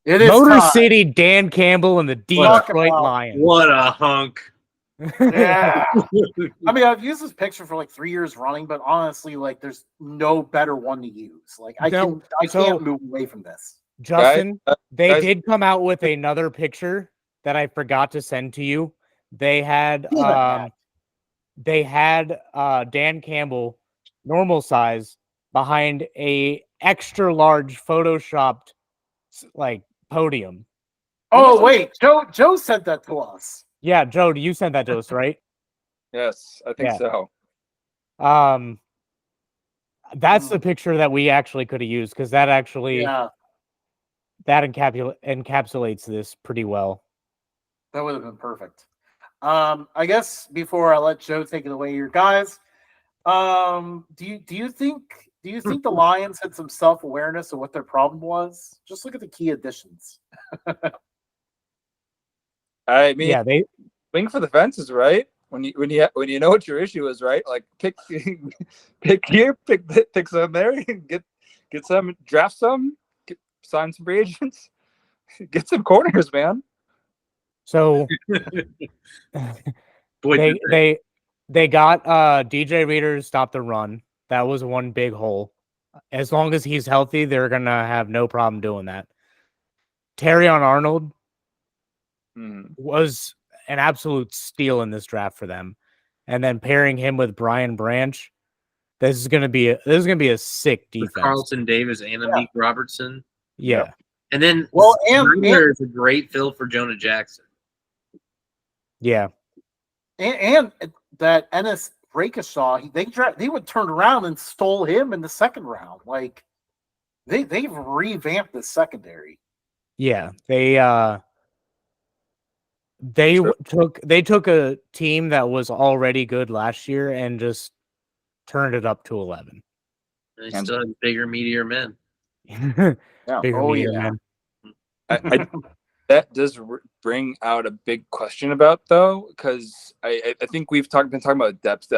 It is Motor time. City, Dan Campbell, and the Talk Detroit about- Lions. What a hunk. Yeah. I mean, I've used this picture for like 3 years running, but honestly, like, there's no better one to use. Like, I can't move away from this. Justin, they guys- did come out with another picture that I forgot to send to you. They had Dan Campbell normal size behind a extra large photoshopped like podium. Oh wait, Joe sent that to us. Yeah, Joe, you sent that to us, right? Yes, I think so. That's the picture that we actually could have used because that actually that encapsulates this pretty well. That would have been perfect. I guess before I let Joe take it away, your guys, do you think the Lions had some self-awareness of what their problem was? Just look at the key additions. I mean, Yeah, they swing for the fences, right? When you know what your issue is, right? Like pick here, pick some there, and get some, draft some, sign some free agents, get some corners, man. So they got DJ Reader to stop the run. That was one big hole. As long as he's healthy, they're gonna have no problem doing that. Terrion Arnold was an absolute steal in this draft for them, and then pairing him with Brian Branch, this is gonna be a sick defense. With Carlton Davis and Amik Robertson. Yeah, and then and is a great fill for Jonah Jackson. Yeah, and that Ennis Rakeshaw, they would turn around and stole him in the second round. Like they've revamped the secondary. Yeah, they took a team that was already good last year and just turned it up to 11. And they still have bigger, meatier men. Men. That does bring out a big question about though, because I think we've been talking about depth,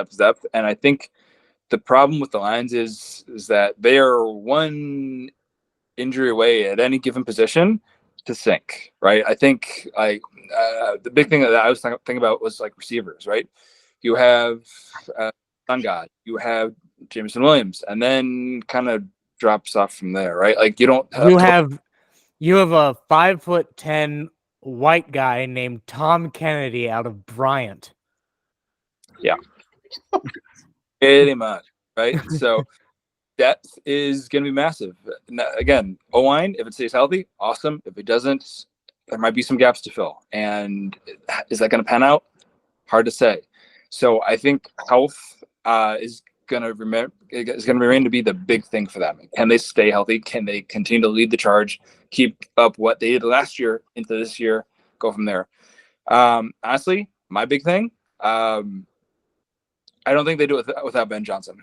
and I think the problem with the Lions is that they are one injury away at any given position to sink, right? I think the big thing that I was thinking about was like receivers, right? You have Sun God, you have Jameson Williams, and then kind of drops off from there, right? Like you have a 5'10" white guy named Tom Kennedy out of Bryant. Yeah, pretty much, right? So depth is going to be massive. Again, O-line, if it stays healthy, awesome. If it doesn't, there might be some gaps to fill. And is that going to pan out? Hard to say. So I think health is going to remain to be the big thing for them. Can they stay healthy? Can they continue to lead the charge? Keep up what they did last year into this year? Go from there. Honestly, my big thing, I don't think they do it without Ben Johnson.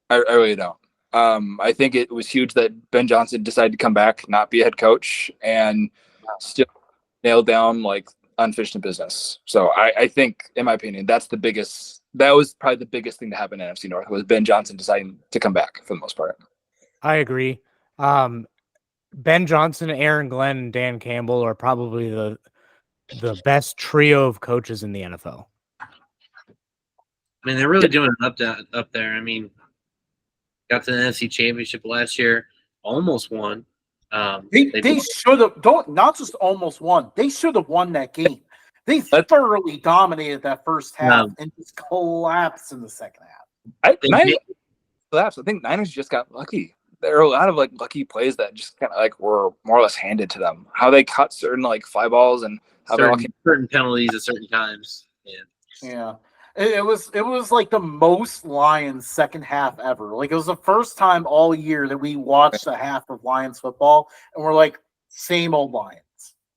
I really don't. I think it was huge that Ben Johnson decided to come back, not be a head coach, and still nail down like unfinished business. So I think, in my opinion, that was probably the biggest thing to happen in NFC North was Ben Johnson deciding to come back for the most part. I agree. Ben Johnson, Aaron Glenn, and Dan Campbell are probably the best trio of coaches in the NFL. I mean, they're really doing it up there. I mean, got to the NFC Championship last year, almost won. They should have not just almost won. They should have won that game. They thoroughly dominated that first half and just collapsed in the second half. I think Niners just got lucky. There are a lot of like lucky plays that just kind of like were more or less handed to them. How they cut certain like fly balls and how certain penalties at certain times. Yeah. It was like the most Lions second half ever. Like it was the first time all year that we watched a half of Lions football, and we're like, same old Lions.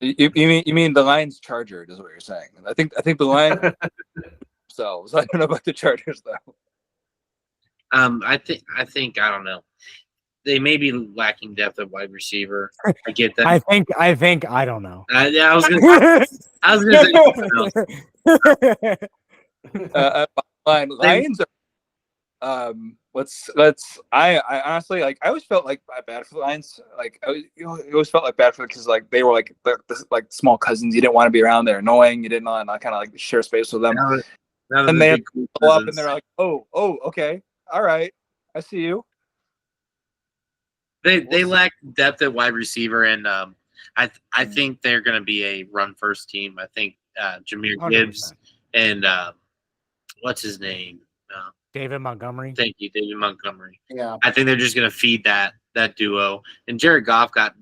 You mean the Lions Charger is what you're saying? I think the Lions themselves. I don't know about the Chargers though. I think I don't know. They may be lacking depth at wide receiver. I get that. I think I don't know. Yeah, I was gonna say. Lions I honestly like. I always felt like bad for the Lions. Like you always felt like bad for because like they were like the like small cousins. You didn't want to be around. They're annoying. You didn't want to kind of like share space with them. Now And they're they big cool go up and cousins. they're like, oh, okay, all right, I see you. They lack depth at wide receiver, and I think they're going to be a run first team. I think Jahmyr Gibbs 100%. and what's his name? David Montgomery. Thank you, David Montgomery. Yeah. I think they're just going to feed that duo. And Jared Goff got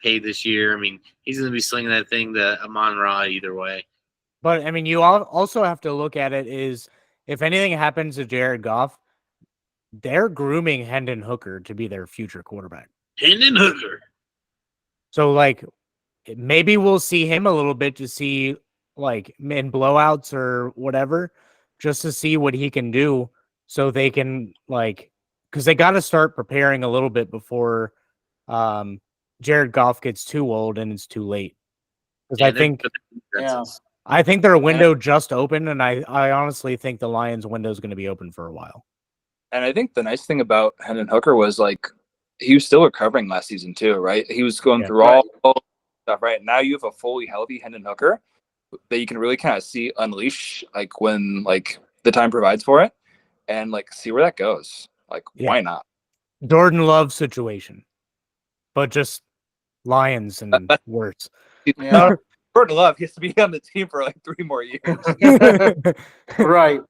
paid this year. I mean, he's going to be slinging that thing to Amon-Ra either way. But I mean, you also have to look at it is if anything happens to Jared Goff, they're grooming Hendon Hooker to be their future quarterback. Hendon Hooker. So like maybe we'll see him a little bit to see like in blowouts or whatever, just to see what he can do. So they can like, because they got to start preparing a little bit before Jared Goff gets too old and it's too late. Because I think their window just opened, and I honestly think the Lions' window is going to be open for a while. And I think the nice thing about Hendon Hooker was like he was still recovering last season too, right? He was going through all stuff, right? Now you have a fully healthy Hendon Hooker that you can really kind of see unleash like when like the time provides for it, and like see where that goes. Like why not? Jordan Love situation, but just Lions and worse. Jordan Love has to be on the team for like 3 more years. Right.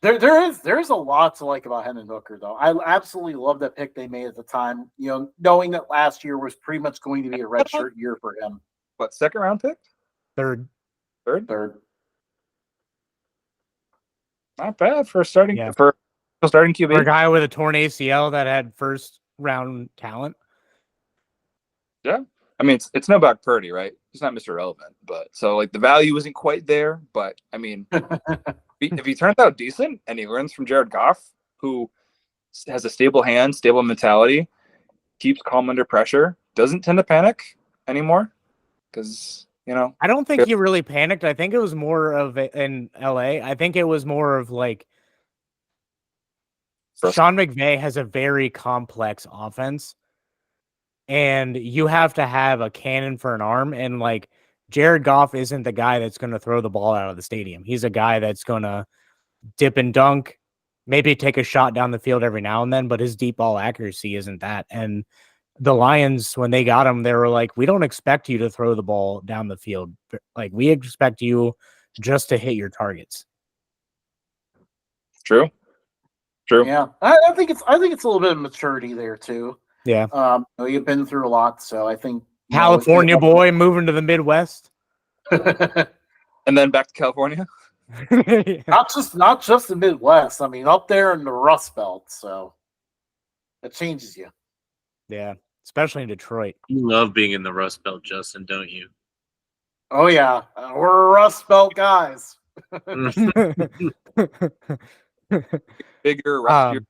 There's a lot to like about Hendon Hooker, though. I absolutely love that pick they made at the time. You know, knowing that last year was pretty much going to be a redshirt year for him. What, 2nd round pick? Third. Not bad for starting QB. For a guy with a torn ACL that had first round talent. Yeah. I mean, it's no Brock Purdy, right? He's not Mr. Relevant, but so like the value isn't quite there. But I mean, if he turns out decent and he learns from Jared Goff, who has a stable hand, stable mentality, keeps calm under pressure, doesn't tend to panic anymore, because I don't think he really panicked. I think it was more of in LA. I think it was more of like Sean McVay has a very complex offense. And you have to have a cannon for an arm. And like Jared Goff isn't the guy that's going to throw the ball out of the stadium. He's a guy that's going to dip and dunk, maybe take a shot down the field every now and then, but his deep ball accuracy isn't that. And the Lions, when they got him, they were like, we don't expect you to throw the ball down the field. Like we expect you just to hit your targets. True. Yeah. I think it's a little bit of maturity there too. Yeah. You've been through a lot, so I think California boy moving to the Midwest. And then back to California. Yeah. Not just the Midwest. I mean, up there in the Rust Belt, so that changes you. Yeah, especially in Detroit. You love being in the Rust Belt, Justin, don't you? Oh yeah, we're Rust Belt guys. Bigger, rustier.